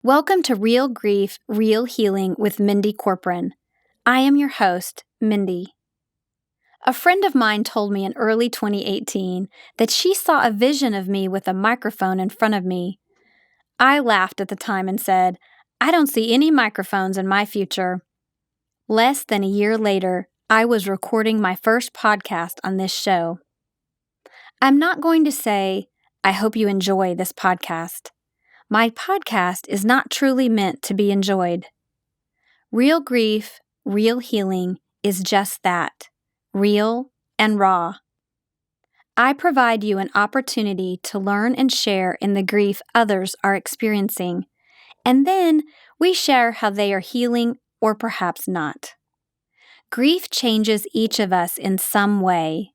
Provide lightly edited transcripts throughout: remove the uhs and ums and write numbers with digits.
Welcome to Real Grief, Real Healing with Mindy Corporan. I am your host, Mindy. A friend of mine told me in early 2018 that she saw a vision of me with a microphone in front of me. I laughed at the time and said, "I don't see any microphones in my future." Less than a year later, I was recording my first podcast on this show. I'm not going to say, "I hope you enjoy this podcast." My podcast is not truly meant to be enjoyed. Real grief, real healing is just that, real and raw. I provide you an opportunity to learn and share in the grief others are experiencing, and then we share how they are healing or perhaps not. Grief changes each of us in some way.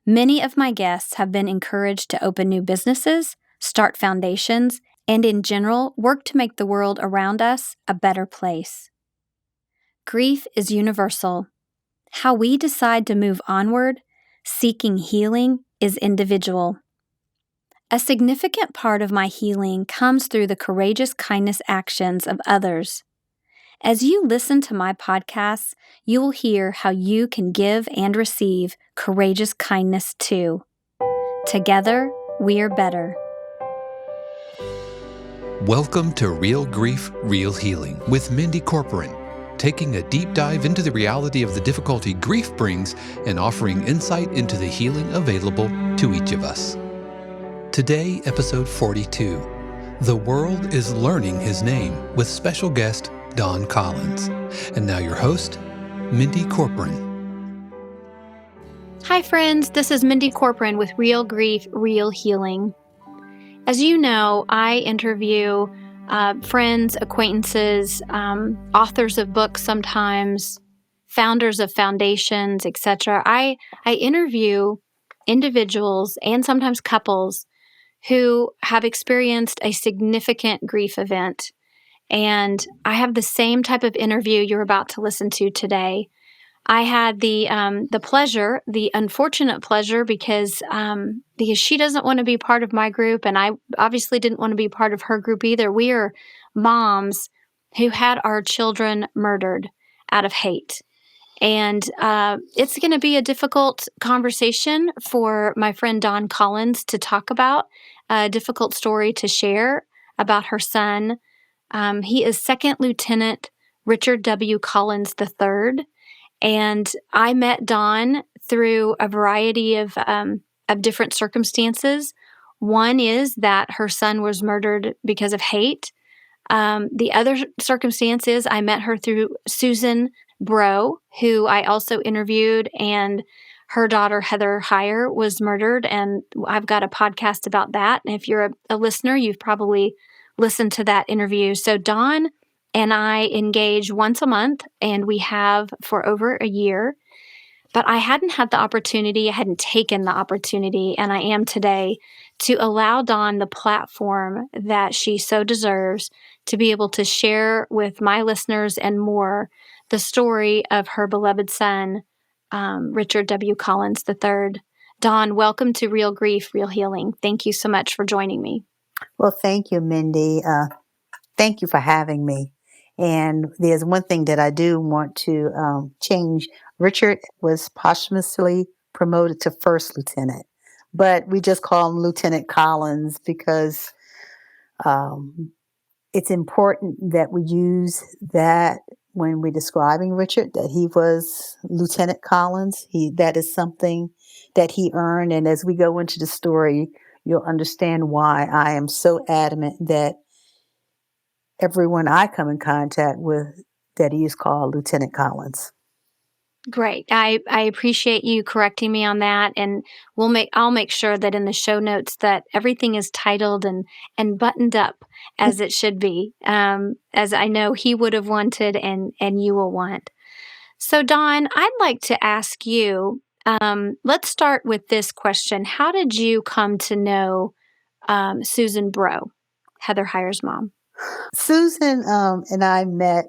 Many of my guests have been encouraged to open new businesses, start foundations, and in general, work to make the world around us a better place. Grief is universal. How we decide to move onward, seeking healing, is individual. A significant part of my healing comes through the courageous kindness actions of others. As you listen to my podcasts, you will hear how you can give and receive courageous kindness too. Together, we are better. Welcome to Real Grief, Real Healing with Mindy Corporan, taking a deep dive into the reality of the difficulty grief brings and offering insight into the healing available to each of us. Today, episode 42, The World is Learning His Name, with special guest Dawn Collins. And now your host, Mindy Corporan. Hi friends, this is Mindy Corporan with Real Grief, Real Healing. As you know, I interview friends, acquaintances, authors of books sometimes, founders of foundations, etc. I interview individuals and sometimes couples who have experienced a significant grief event. And I have the same type of interview you're about to listen to today. I had the pleasure, the unfortunate pleasure, because she doesn't want to be part of my group, and I obviously didn't want to be part of her group either. We are moms who had our children murdered out of hate. And it's going to be a difficult conversation for my friend Dawn Collins to talk about, a difficult story to share about her son. He is Second Lieutenant Richard W. Collins III. And I met Dawn through a variety of different circumstances. One is that her son was murdered because of hate. The other circumstance is I met her through Susan Bro, who I also interviewed, and her daughter, Heather Heyer, was murdered. And I've got a podcast about that. And if you're a listener, you've probably listened to that interview. So Dawn and I engage once a month, and we have for over a year. But I hadn't taken the opportunity, and I am today, to allow Dawn the platform that she so deserves to be able to share with my listeners and more the story of her beloved son, Richard W. Collins III. Dawn, welcome to Real Grief, Real Healing. Thank you so much for joining me. Well, thank you, Mindy. Thank you for having me. And there's one thing that I do want to change. Richard was posthumously promoted to first lieutenant, but we just call him Lieutenant Collins because it's important that we use that when we're describing Richard, that he was Lieutenant Collins. That is something that he earned. And as we go into the story, you'll understand why I am so adamant that everyone I come in contact with, that he is called Lieutenant Collins. Great. I appreciate you correcting me on that, and I'll make sure that in the show notes that everything is titled and buttoned up as it should be, as I know he would have wanted and you will want. So Dawn, I'd like to ask you, let's start with this question. How did you come to know Susan Bro, Heather Heyer's mom? Susan and I met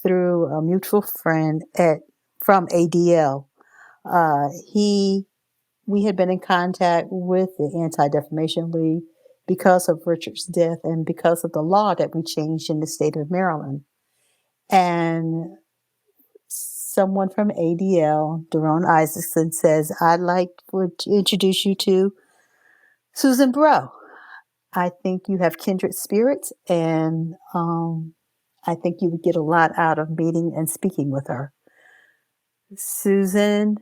through a mutual friend from ADL. We had been in contact with the Anti-Defamation League, because of Richard's death and because of the law that we changed in the state of Maryland. And someone from ADL, Daron Isaacson, says, I'd like to introduce you to Susan Bro. I think you have kindred spirits, and I think you would get a lot out of meeting and speaking with her. Susan,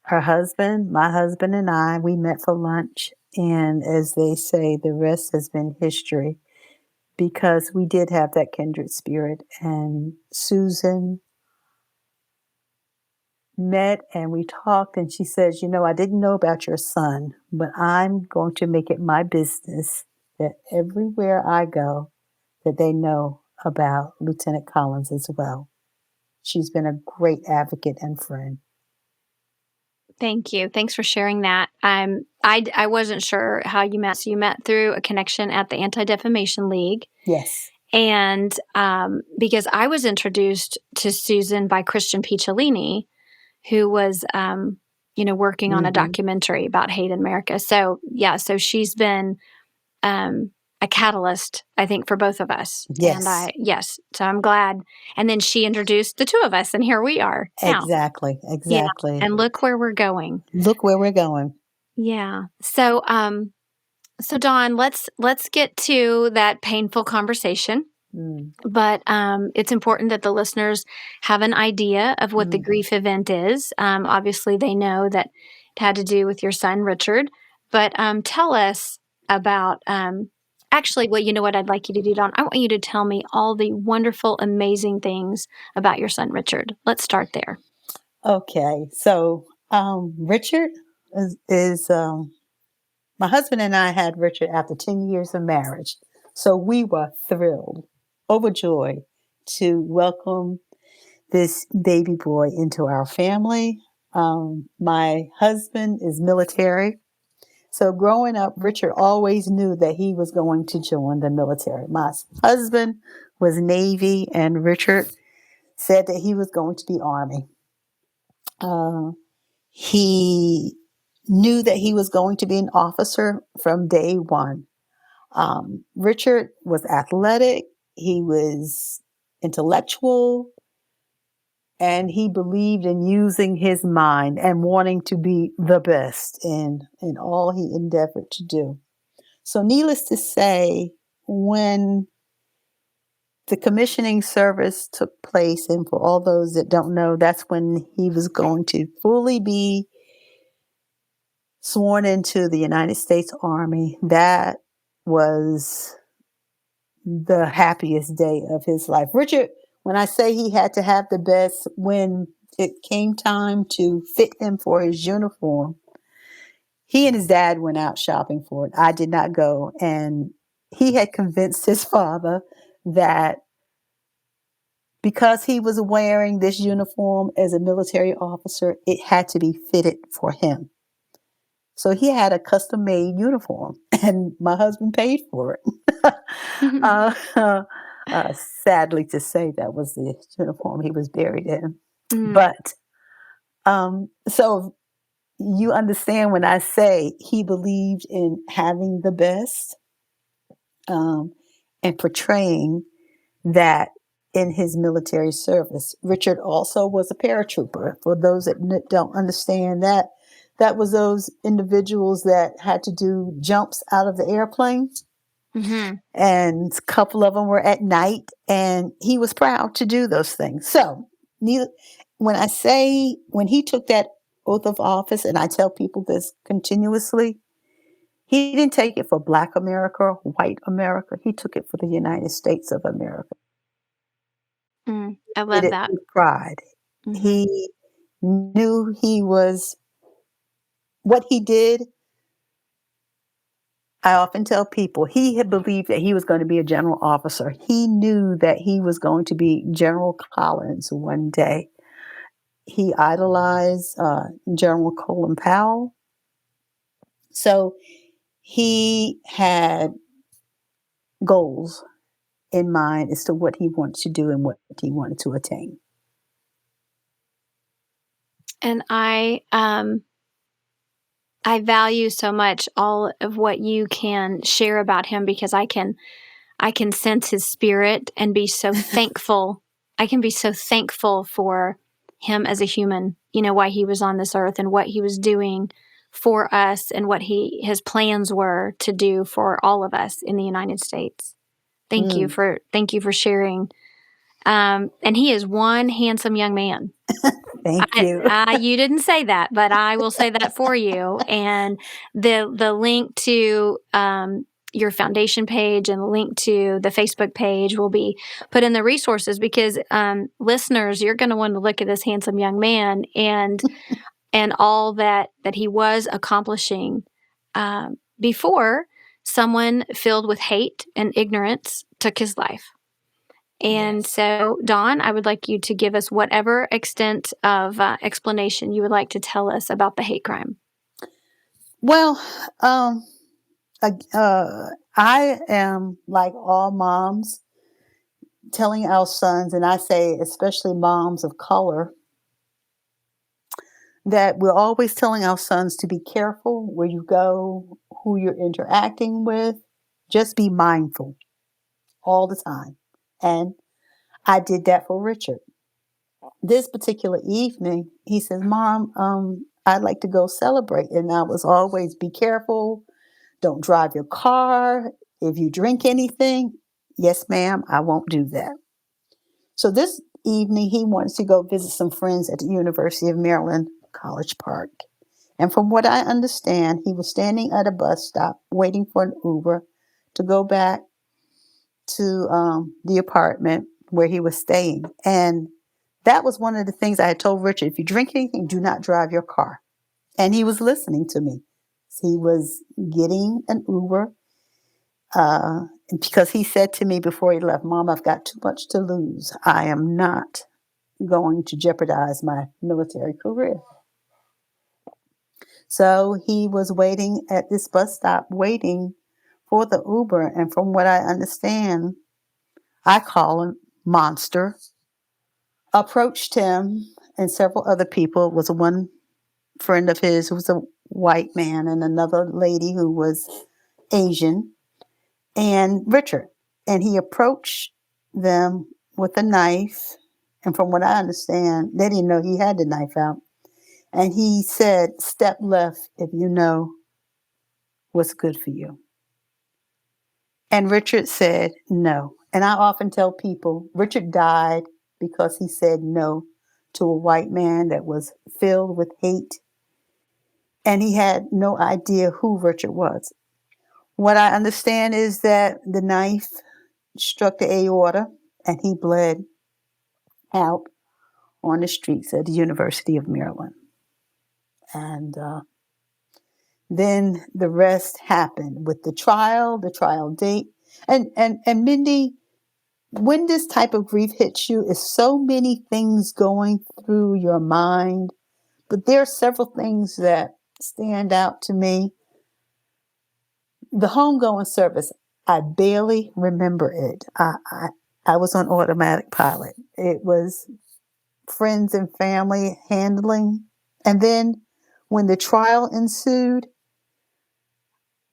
her husband, my husband, and I, we met for lunch. And as they say, the rest has been history because we did have that kindred spirit. And Susan met and we talked, and she says, I didn't know about your son, but I'm going to make it my business that everywhere I go, that they know about Lieutenant Collins as well. She's been a great advocate and friend. Thank you. Thanks for sharing that. I wasn't sure how you met. So you met through a connection at the Anti-Defamation League. Yes. And because I was introduced to Susan by Christian Picciolini, who was, working on a documentary about hate in America. So, so she's been a catalyst, I think, for both of us. Yes. And so I'm glad. And then she introduced the two of us, and here we are now. Exactly. And look where we're going. Yeah. So, so Dawn, let's get to that painful conversation. But it's important that the listeners have an idea of what the grief event is. Obviously, they know that it had to do with your son, Richard. But tell us about, actually, what I'd like you to do, Dawn? I want you to tell me all the wonderful, amazing things about your son, Richard. Let's start there. Okay. So Richard is my husband and I had Richard after 10 years of marriage. So we were thrilled, overjoyed to welcome this baby boy into our family. My husband is military. So growing up, Richard always knew that he was going to join the military. My husband was Navy, and Richard said that he was going to be Army. He knew that he was going to be an officer from day one. Richard was athletic. He was intellectual. And he believed in using his mind and wanting to be the best in all he endeavored to do. So needless to say, when the commissioning service took place, and for all those that don't know, that's when he was going to fully be sworn into the United States Army. That was the happiest day of his life. Richard, when I say he had to have the best, when it came time to fit him for his uniform, he and his dad went out shopping for it. I did not go. And he had convinced his father that because he was wearing this uniform as a military officer, it had to be fitted for him. So he had a custom-made uniform, and my husband paid for it. Sadly to say, that was the uniform he was buried in. But so you understand when I say he believed in having the best and portraying that in his military service. Richard also was a paratrooper. For those that don't understand that, that was those individuals that had to do jumps out of the airplane. And a couple of them were at night, and he was proud to do those things. So when he took that oath of office, and I tell people this continuously, he didn't take it for Black America, white America. He took it for the United States of America. I love that. With pride. He knew what he did. I often tell people he had believed that he was going to be a general officer. He knew that he was going to be General Collins one day. He idolized General Colin Powell. So he had goals in mind as to what he wanted to do and what he wanted to attain. And I I value so much all of what you can share about him because I can sense his spirit and be so thankful. I can be so thankful for him as a human, why he was on this earth and what he was doing for us and what his plans were to do for all of us in the United States. Thank you for sharing. And he is one handsome young man. Thank you. You didn't say that, but I will say that for you. And the link to your foundation page and the link to the Facebook page will be put in the resources because listeners, you're going to want to look at this handsome young man and all that he was accomplishing before someone filled with hate and ignorance took his life. And so, Dawn, I would like you to give us whatever extent of explanation you would like to tell us about the hate crime. Well, I am like all moms telling our sons, and I say especially moms of color, that we're always telling our sons to be careful where you go, who you're interacting with. Just be mindful all the time. And I did that for Richard. This particular evening, he says, Mom, I'd like to go celebrate. And I was always, be careful. Don't drive your car. If you drink anything, yes, ma'am, I won't do that. So this evening, he wanted to go visit some friends at the University of Maryland, College Park. And from what I understand, he was standing at a bus stop waiting for an Uber to go back to the apartment where he was staying. And that was one of the things I had told Richard, if you drink anything, do not drive your car. And he was listening to me. He was getting an Uber because he said to me before he left, Mom, I've got too much to lose. I am not going to jeopardize my military career. So he was waiting at this bus stop, waiting for the Uber. And from what I understand, I call him Monster, approached him and several other people. It was one friend of his who was a white man and another lady who was Asian, and Richard. And he approached them with a knife. And from what I understand, they didn't know he had the knife out. And he said, step left if you know what's good for you. And Richard said no. And I often tell people, Richard died because he said no to a white man that was filled with hate. And he had no idea who Richard was. What I understand is that the knife struck the aorta and he bled out on the streets at the University of Maryland. And then the rest happened with the trial date. And Mindy, when this type of grief hits you, is so many things going through your mind. But there are several things that stand out to me. The homegoing service, I barely remember it. I was on automatic pilot. It was friends and family handling. And then when the trial ensued,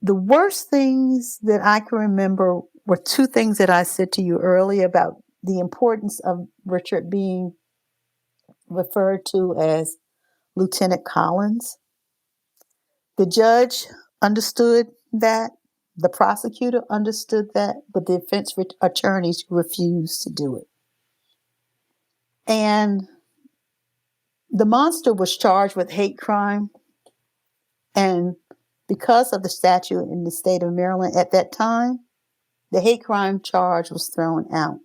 the worst things that I can remember were two things that I said to you earlier about the importance of Richard being referred to as Lieutenant Collins. The judge understood that. The prosecutor understood that, but the defense attorneys refused to do it. And the monster was charged with hate crime. And because of the statute in the state of Maryland at that time, the hate crime charge was thrown out.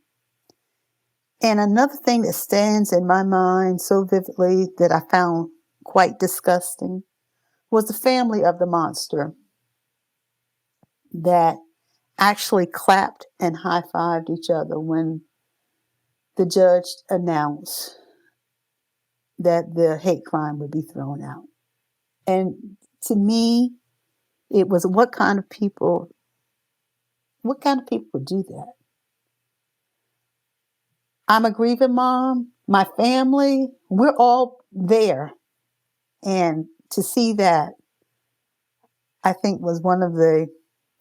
And another thing that stands in my mind so vividly that I found quite disgusting was the family of the monster that actually clapped and high-fived each other when the judge announced that the hate crime would be thrown out. And to me, it was what kind of people would do that? I'm a grieving mom. My family, we're all there. And to see that I think was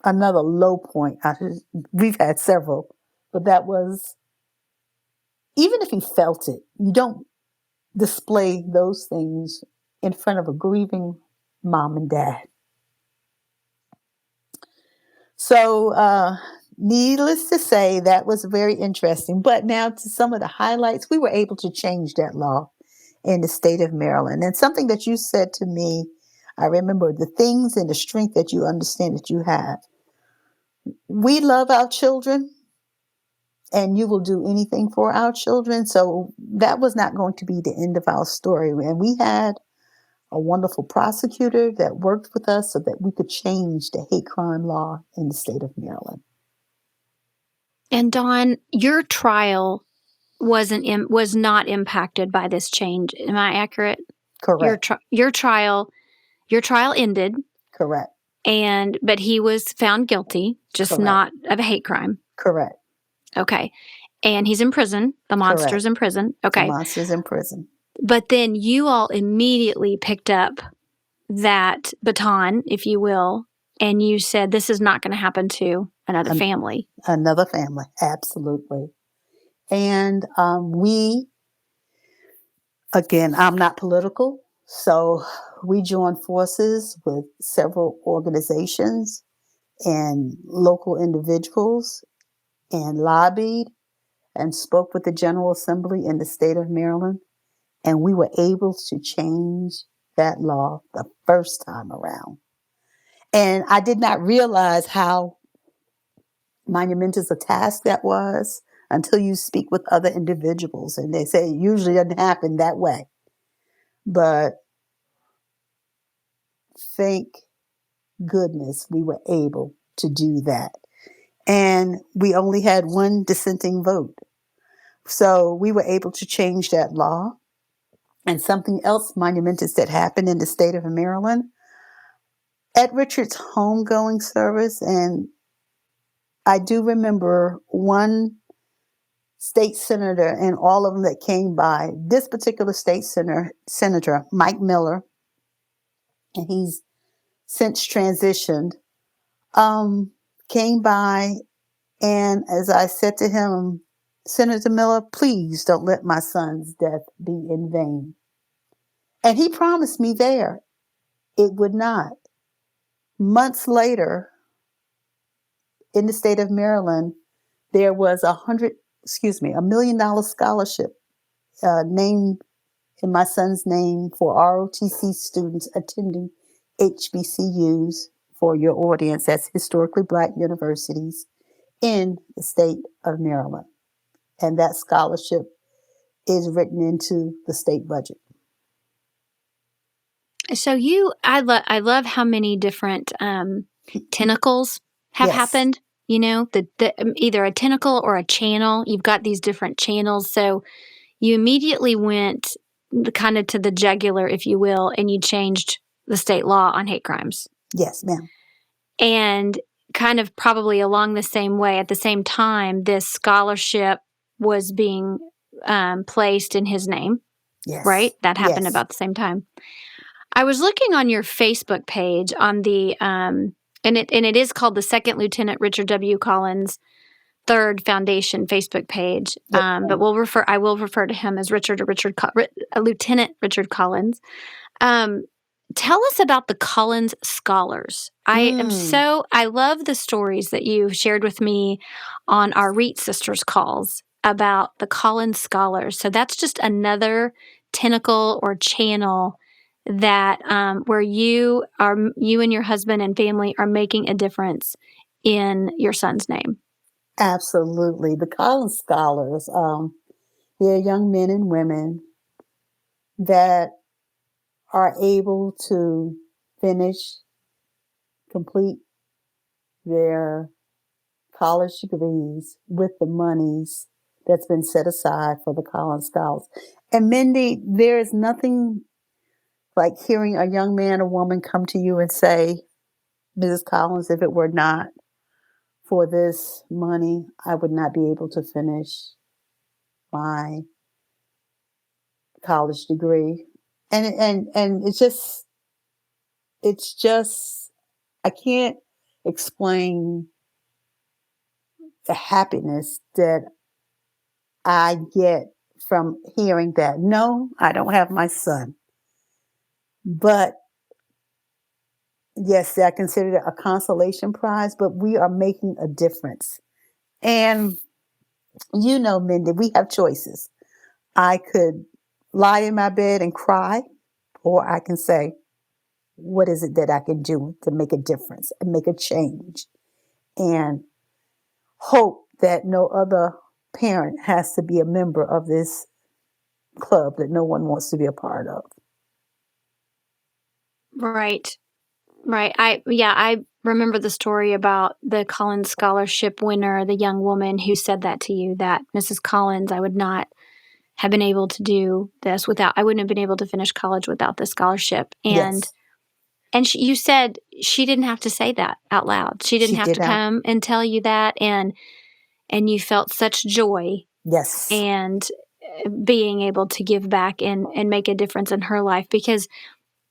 another low point. We've had several, but that was, even if he felt it, you don't display those things in front of a grieving mom and dad. So, needless to say, that was very interesting. But now to some of the highlights, we were able to change that law in the state of Maryland. And something that you said to me, I remember the things and the strength that you understand that you have. We love our children, and you will do anything for our children. So that was not going to be the end of our story. And we had a wonderful prosecutor that worked with us so that we could change the hate crime law in the state of Maryland. And Dawn, your trial was not impacted by this change. Am I accurate? Correct. Your trial ended. Correct. But he was found guilty, just Correct. not of a hate crime. Correct. Okay. And he's in prison. The monster's Correct. in prison. Okay. The monster's in prison. But then you all immediately picked up that baton, if you will, and you said, this is not going to happen to another family. Another family, absolutely. And again, I'm not political, so we joined forces with several organizations and local individuals and lobbied and spoke with the General Assembly in the state of Maryland. And we were able to change that law the first time around. And I did not realize how monumentous a task that was until you speak with other individuals. And they say it usually doesn't happen that way. But thank goodness we were able to do that. And we only had one dissenting vote. So we were able to change that law. And something else monumentous that happened in the state of Maryland, at Richard's homegoing service, and I do remember one state senator and all of them that came by, this particular state senator, Mike Miller, and he's since transitioned, came by, and as I said to him, Senator Miller, please don't let my son's death be in vain. And he promised me there it would not. Months later, in the state of Maryland, there was $1 million scholarship named in my son's name for ROTC students attending HBCUs. For your audience, that's historically Black universities in the state of Maryland. And that scholarship is written into the state budget. So I love how many different tentacles have happened. You know, either a tentacle or a channel. You've got these different channels. So you immediately went kind of to the jugular, if you will, and you changed the state law on hate crimes. Yes, ma'am. And kind of probably along the same way, at the same time, this scholarship was being placed in his name. Yes. Right? That happened about the same time. I was looking on your Facebook page on the and it is called the Second Lieutenant Richard W. Collins Third Foundation Facebook page. But I will refer to him as Lieutenant Richard Collins. Tell us about the Collins Scholars. I love the stories that you shared with me on our Reet Sisters calls about the Collins Scholars. So that's just another tentacle or channel that where you and your husband and family are making a difference in your son's name. Absolutely. The Collins Scholars, they're young men and women that are able to complete their college degrees with the monies that's been set aside for the Collins Scholars. And Mindy, there is nothing like hearing a young man or woman come to you and say, Mrs. Collins, if it were not for this money, I would not be able to finish my college degree. And it's just I can't explain the happiness that I get from hearing that. No, I don't have my son. But yes, I consider it a consolation prize, but we are making a difference. And you know, Mindy, we have choices. I could lie in my bed and cry, or I can say, what is it that I can do to make a difference and make a change? And hope that no other parent has to be a member of this club that no one wants to be a part of. Right. Right. I remember the story about the Collins Scholarship winner, the young woman who said that to you, that Mrs. Collins, I would not have been able to do this without, I wouldn't have been able to finish college without the scholarship. Yes, And you said she didn't have to say that out loud. She didn't she have did to not. come and tell you that. And you felt such joy Yes. and being able to give back and make a difference in her life, because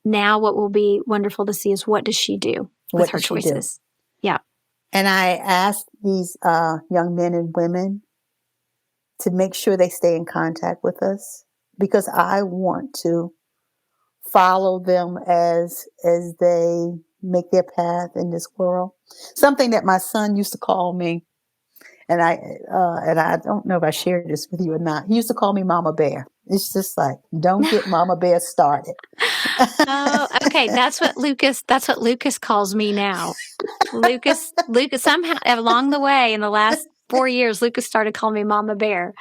now what will be wonderful to see is what does she do with What her did she do? choices. Yeah. And I asked these young men and women to make sure they stay in contact with us, because I want to follow them as they make their path in this world. Something that my son used to call me, and I don't know if I shared this with you or not. He used to call me Momma Bear. It's just like, don't get Momma Bear started. Oh, okay. That's what Lucas calls me now. Lucas, somehow along the way in the last 4 years, Lucas started calling me Mama Bear.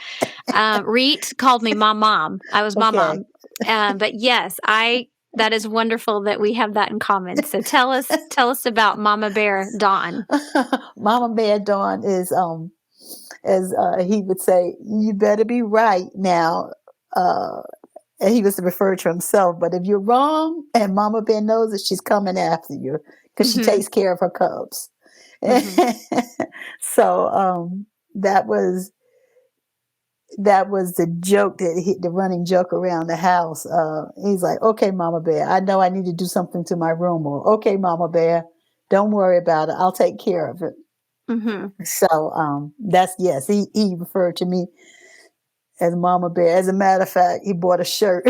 Reet called me Mom. I was Okay. Mom. But yes, that is wonderful that we have that in common. So tell us about Mama Bear Dawn. Momma Bear Dawn is, as he would say, you better be right now. And he was to refer to himself, but if you're wrong and Mama Bear knows it, she's coming after you because she Hmm. takes care of her cubs. Hmm. So that was the joke the running joke around the house. He's like, okay, Mama Bear, I know I need to do something to my room, or okay, Mama Bear, don't worry about it. I'll take care of it. Hmm. So that's, yes, he referred to me as Mama Bear. As a matter of fact, he bought a shirt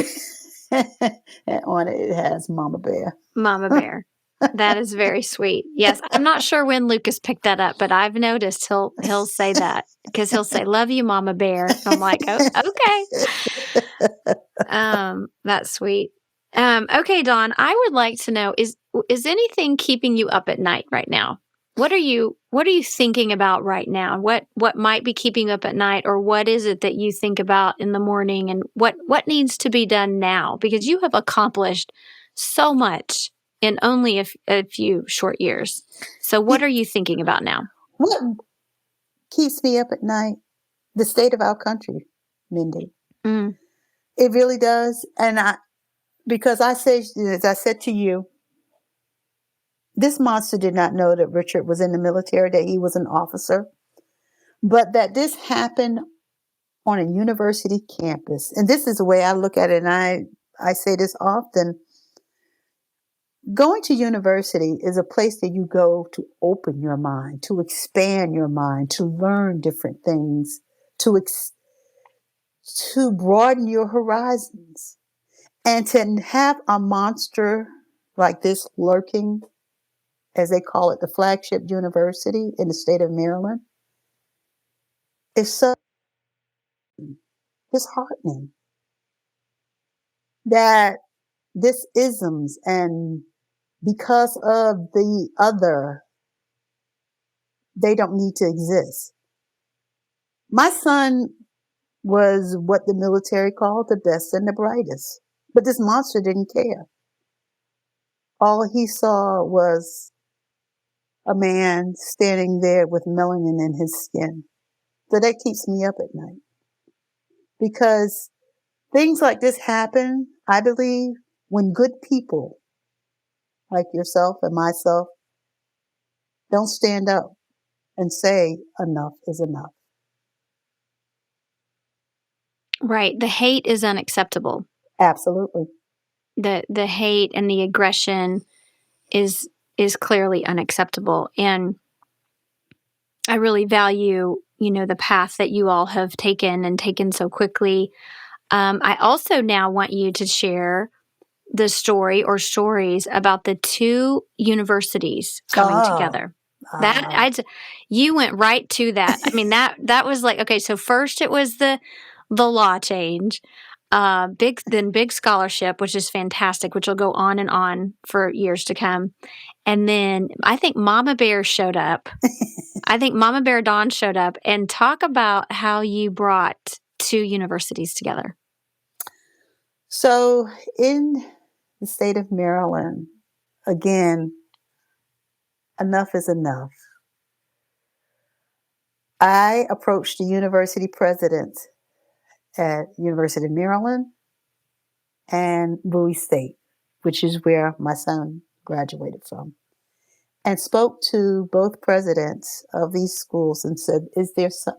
and on it has Mama Bear. Mama Bear. That is very sweet. Yes, I'm not sure when Lucas picked that up, but I've noticed he'll say that, because he'll say, "Love you, Mama Bear." I'm like, "Oh, okay." That's sweet. Okay, Dawn, I would like to know, is anything keeping you up at night right now? What are you thinking about right now? What might be keeping you up at night, or what is it that you think about in the morning, and what needs to be done now? Because you have accomplished so much in only a few short years. So what are you thinking about now? What keeps me up at night? The state of our country, Mindy. Mm, It really does. And because I say, as I said to you, this monster did not know that Richard was in the military, that he was an officer, but that this happened on a university campus. And this is the way I look at it. And I say this often. Going to university is a place that you go to open your mind, to expand your mind, to learn different things, to broaden your horizons. And to have a monster like this lurking, as they call it, the flagship university in the state of Maryland, is so disheartening that this isms, and because of the other, they don't need to exist. My son was what the military called the best and the brightest, but this monster didn't care. All he saw was a man standing there with melanin in his skin. So that keeps me up at night, because things like this happen, I believe, when good people like yourself and myself don't stand up and say enough is enough. right. The hate is unacceptable. Absolutely. The hate and the aggression is is clearly unacceptable. And I really value, the path that you all have taken and taken so quickly. I also now want you to share the story or stories about the two universities coming together. You went right to that. I mean, that was like, okay, so first it was the law change, big scholarship, which is fantastic, which will go on and on for years to come. And then I think Momma Bear showed up. I think Momma Bear Dawn showed up. And talk about how you brought two universities together. So in the state of Maryland, again, enough is enough. I approached the university president at University of Maryland and Bowie State, which is where my son graduated from, and spoke to both presidents of these schools and said,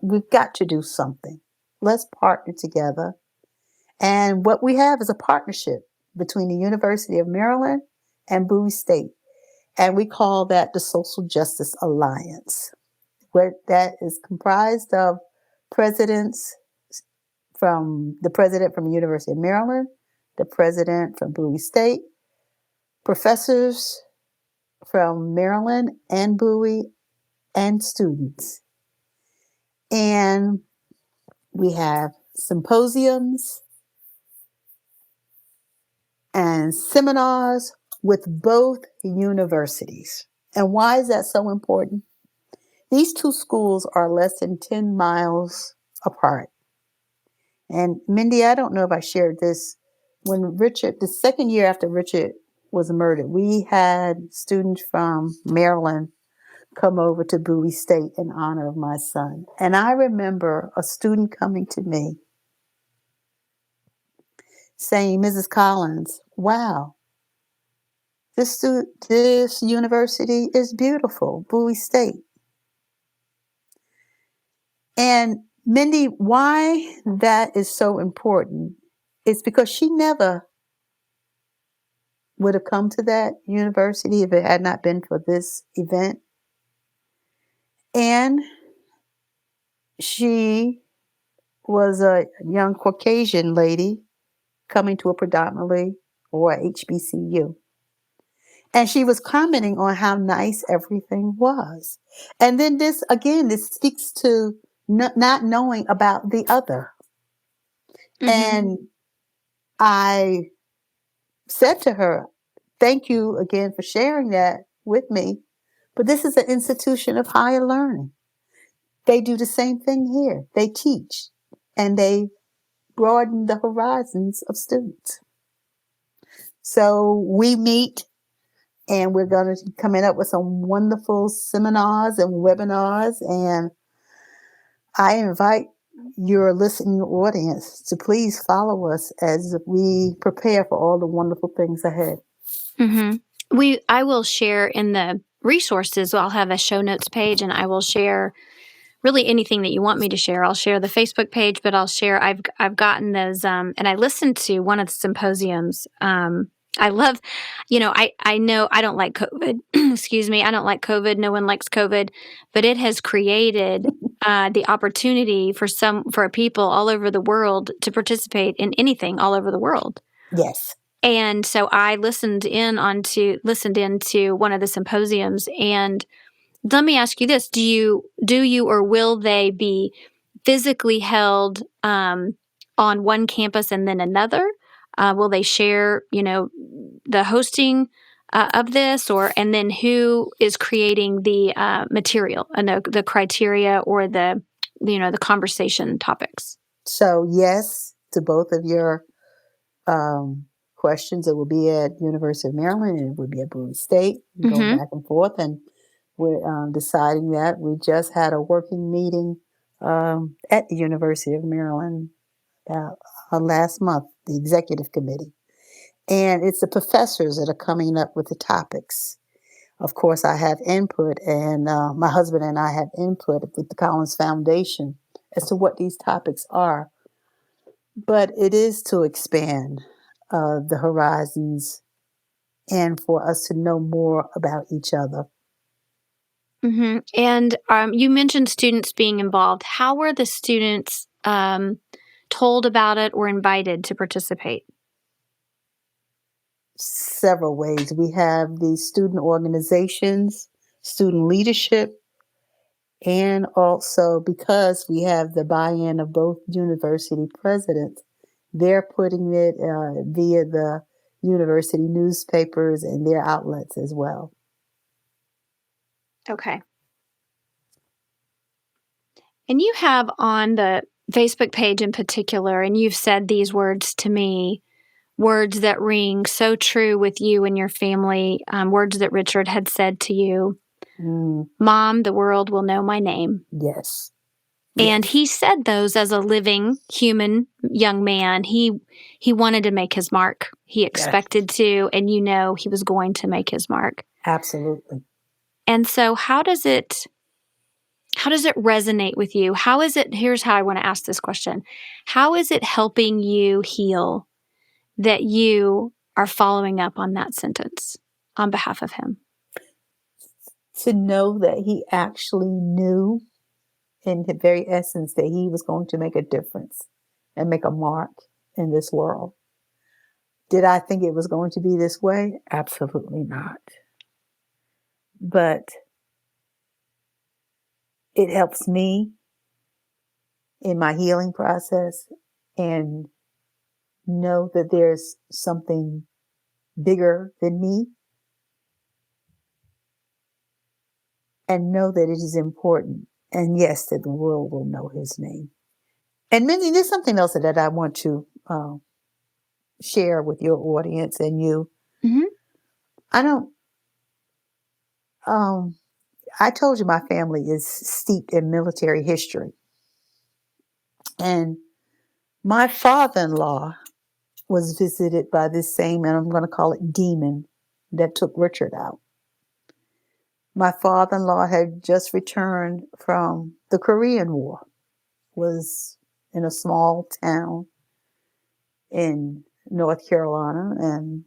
we've got to do something. Let's partner together. And what we have is a partnership between the University of Maryland and Bowie State. And we call that the Social Justice Alliance. What that is comprised of presidents the president from the University of Maryland, the president from Bowie State, professors from Maryland and Bowie, and students. And we have symposiums and seminars with both universities. And why is that so important? These two schools are less than 10 miles apart. And Mindy, I don't know if I shared this. When the second year after Richard was murdered, we had students from Maryland come over to Bowie State in honor of my son. And I remember a student coming to me saying, Mrs. Collins, wow, this university is beautiful, Bowie State. And Mindy, why that is so important is because she never would have come to that university if it had not been for this event. And she was a young Caucasian lady coming to a predominantly or HBCU. And she was commenting on how nice everything was. And then this speaks to not knowing about the other. Mm-hmm. And I said to her, thank you again for sharing that with me. But this is an institution of higher learning. They do the same thing here. They teach and they broaden the horizons of students. So we meet and we're going to be coming up with some wonderful seminars and webinars. And I invite your listening audience to please follow us as we prepare for all the wonderful things ahead. Mm-hmm. I will share in the resources. I'll have a show notes page, and I will share really anything that you want me to share. I'll share the Facebook page, but I'll share. I've gotten those, and I listened to one of the symposiums. I love, I know I don't like COVID. Excuse me, I don't like COVID. No one likes COVID, but it has created the opportunity for people all over the world to participate in anything all over the world. Yes. And so I listened into one of the symposiums, and let me ask you this: do you or will they be physically held on one campus and then another? Will they share, the hosting of this, and then who is creating the material and the criteria or the conversation topics? So yes, to both of your questions, it will be at University of Maryland and it will be at Bowie State. Mm-hmm. Go back and forth, and we're deciding that. We just had a working meeting at the University of Maryland last month, the executive committee. And it's the professors that are coming up with the topics. Of course, I have input, and my husband and I have input with the Collins Foundation as to what these topics are. But it is to expand the horizons and for us to know more about each other. And you mentioned students being involved. How were the students told about it or invited to participate? Several ways. We have the student organizations, student leadership, and also because we have the buy-in of both university presidents, they're putting it via the university newspapers and their outlets as well. Okay. And you have on the Facebook page in particular, and you've said these words to me, words that ring so true with you and your family, words that Richard had said to you. Mom, the world will know my name. Yes. And Yes. he said those as a living human young man. He wanted to make his mark. He expected to, and he was going to make his mark. Absolutely. And so how does it resonate with you? Here's how I want to ask this question. How is it helping you heal that you are following up on that sentence on behalf of him? To know that he actually knew in the very essence that he was going to make a difference and make a mark in this world. Did I think it was going to be this way? Absolutely not. But it helps me in my healing process and know that there's something bigger than me and know that it is important. And yes, that the world will know his name. And Mindy, there's something else that I want to share with your audience and you. Mm-hmm. I told you my family is steeped in military history. And my father-in-law was visited by this same, and I'm going to call it demon, that took Richard out. My father-in-law had just returned from the Korean War, was in a small town in North Carolina, and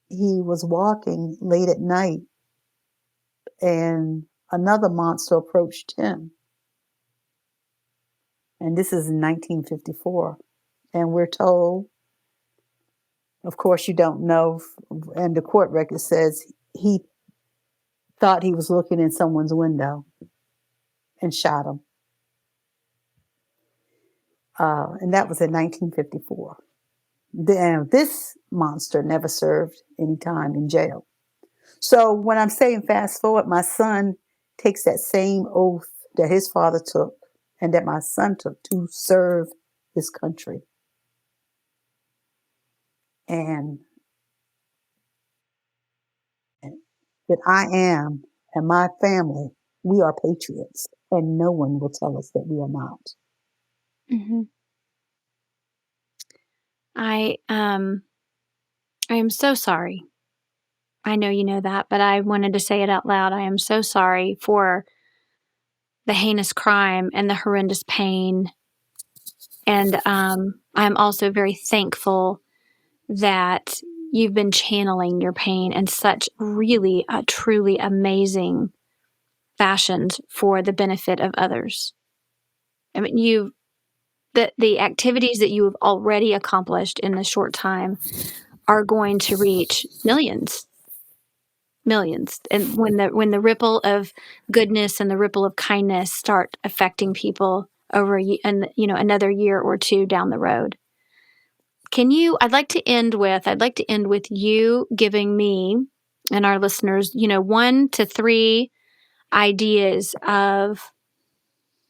he was walking late at night, and another monster approached him. And this is in 1954. And we're told, of course, you don't know, and the court record says he thought he was looking in someone's window and shot him. And that was in 1954. This monster never served any time in jail. So when I'm saying fast forward, my son takes that same oath that his father took and that my son took to serve his country. And that I am and my family, we are patriots, and no one will tell us that we are not. Mm-hmm. I am so sorry. I know you know that, but I wanted to say it out loud. I am so sorry for the heinous crime and the horrendous pain. And I'm also very thankful that you've been channeling your pain in such really, truly amazing fashions for the benefit of others. I mean, the activities that you have already accomplished in this short time are going to reach millions. And when the ripple of goodness and the ripple of kindness start affecting people over another year or two down the road. I'd like to end with you giving me and our listeners, 1 to 3 ideas of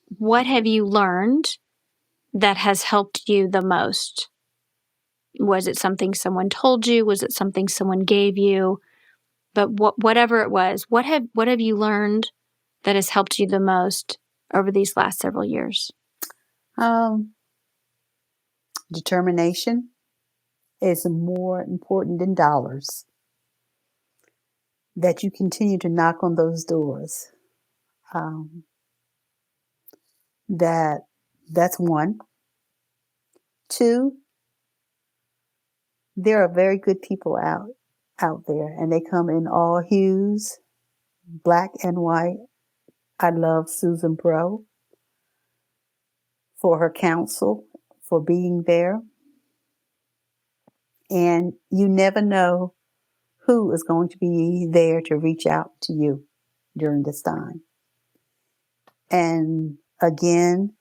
what have you learned that has helped you the most? Was it something someone told you? Was it something someone gave you? But whatever it was, what have you learned that has helped you the most over these last several years? Determination is more important than dollars. That you continue to knock on those doors. That's 1. 2, there are very good people out out there, and they come in all hues, black and white. I love Susan Bro for her counsel, for being there. And you never know who is going to be there to reach out to you during this time. And again,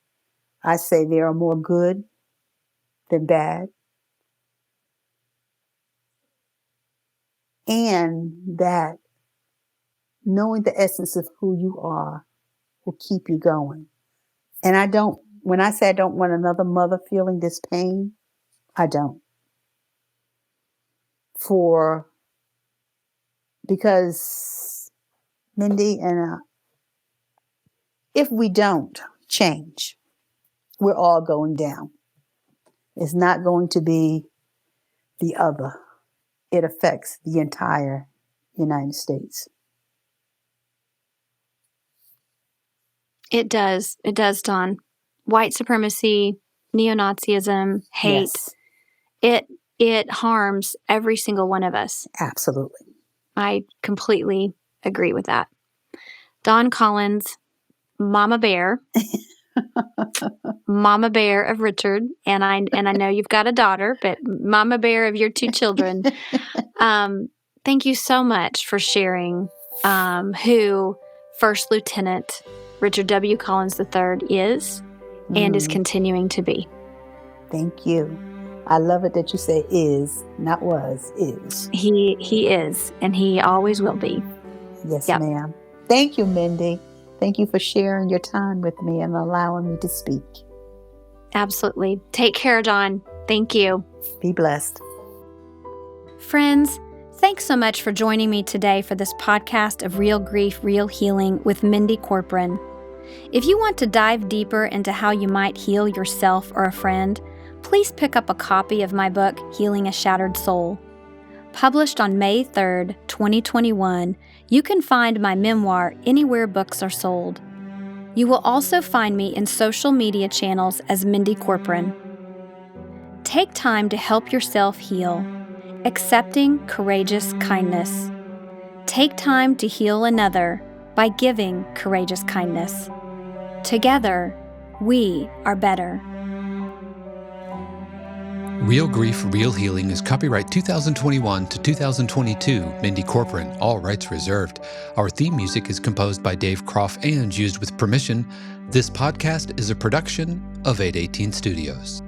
I say there are more good than bad. And that knowing the essence of who you are will keep you going. And when I say I don't want another mother feeling this pain, I don't. Because Mindy and if we don't change, we're all going down. It's not going to be the other. It affects the entire United States. It does. It does, Dawn. White supremacy, neo-Nazism, hate. Yes. It harms every single one of us. Absolutely. I completely agree with that. Dawn Collins, Momma Bear. Momma Bear of Richard, and I know you've got a daughter, but Momma Bear of your two children. Thank you so much for sharing who First Lieutenant Richard W. Collins III is and is continuing to be. Thank you. I love it that you say is, not was, is. He is, and he always will be. Yes, ma'am. Thank you, Mindy. Thank you for sharing your time with me and allowing me to speak. Absolutely. Take care, Dawn. Thank you. Be blessed. Friends, thanks so much for joining me today for this podcast of Real Grief, Real Healing with Mindy Corcoran. If you want to dive deeper into how you might heal yourself or a friend, please pick up a copy of my book, Healing a Shattered Soul. Published on May 3rd, 2021, you can find my memoir anywhere books are sold. You will also find me in social media channels as Mindy Corcoran. Take time to help yourself heal, accepting courageous kindness. Take time to heal another by giving courageous kindness. Together, we are better. Real Grief, Real Healing is copyright 2021 to 2022, Mindy Corcoran, all rights reserved. Our theme music is composed by Dave Croft and used with permission. This podcast is a production of 818 Studios.